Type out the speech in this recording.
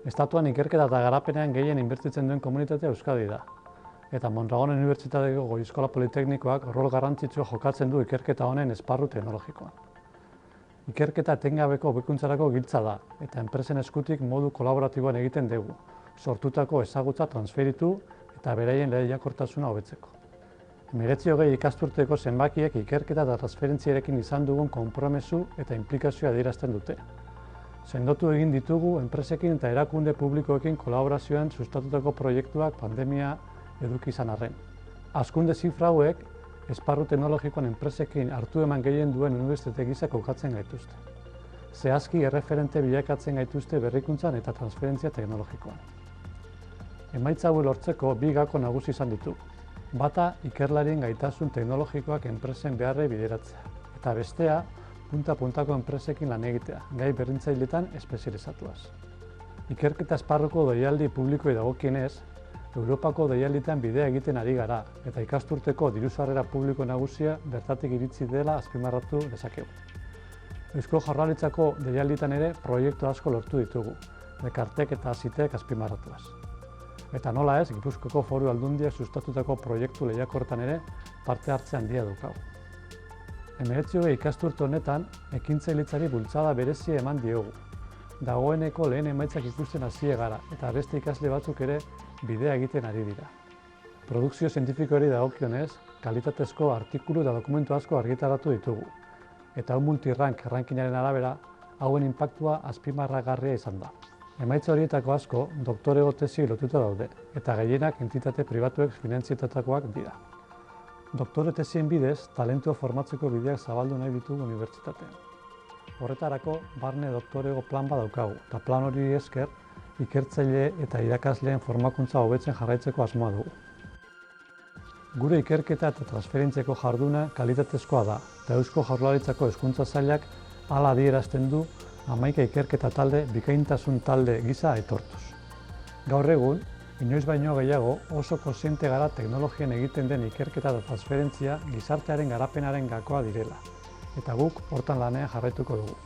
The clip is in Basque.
Estatuan ikerketa eta garapenean gehien inbertitzen duen komunitatea Euskadi da. Eta Mondragon Unibertsitateko Goi Eskola Politeknikoak rol garrantzitsua jokatzen du ikerketa honen esparru teknologikoan. Ikerketa etengabeko hobekuntzarako giltza da, eta enpresen eskutik modu kolaboratiboan egiten dugu, sortutako ezagutza transferitu eta beraien lehiakortasuna hobetzeko. 19 ikasturteko zenbakiek ikerketa eta transferentziarekin izan dugun konpromesu eta inplikazioa adierazten dute. Sendotu egin ditugu enpresekin eta erakunde publikoekin kolaborazioan sustatutako proiektuak pandemia eduki izan arren. Hazkunde zifra hauek, esparru teknologikoan enpresekin hartu eman gehien duen unibertsitate gisa kokatzen gaituzte. Zehazki erreferente bilakatzen gaituzte berrikuntzan eta transferentzia teknologikoan. Emaitza hau lortzeko bi gako nagusi izan ditugu. Bata, ikerlarien gaitasun teknologikoak enpresen beharrei bideratzea, eta bestea, punta-puntako enpresekin lan egitea, gai berrintzailetan espezializatuaz. Ikerketa esparruko deialdi publikoei dagokienez, Europako deialditan bidea egiten ari gara, eta ikasturteko diru-sarrera publiko nagusia bertatik iritsi dela azpimarratu dezakegu. Eusko Jaurlaritzako deialditan ere proiektu asko lortu ditugu, Elkartek eta Hazitek azpimarratuaz. Eta nola ez, Gipuzkoako Foru Aldundiak sustatutako proiektu lehiakortan ere parte hartze handia daukagu. 19 ikasturte honetan, ekintzailtzari bultzada berezia eman diogu. Dagoeneko lehen emaitzak ikusten hasi gara, eta beste ikasle batzuk ere bidea egiten ari dira. Produkzio zientifikoari dagokionez, kalitatezko artikulu eta dokumentu asko argitaratu ditugu. Eta hau multirank rankingaren arabera, hauen inpaktua azpimarragarria izan da. Emaitza horietako asko doktorego tesi lotuta daude, eta gehienak entitate pribatuek finantzietatutakoak dira. Doktore tesien bidez, talentua formatzeko bideak zabaldu nahi ditugu unibertsitatean. Horretarako, barne doktorego plan bat daukagu, eta plan hori esker, ikertzaile eta irakasleen formakuntza hobetzen jarraitzeko asmoa dugu. Gure ikerketa eta transferentziako jarduna kalitatezkoa da, eta Eusko Jaurlaritzako Hezkuntza Sailak hala adierazten du 11 ikerketa talde bikaintasun talde gisa aitortuz. Gaur egun, inoiz baino gehiago oso kontziente gara teknologian egiten den ikerketa eta transferentzia gizartearen garapenaren gakoa direla, eta guk hortan lanean jarraituko dugu.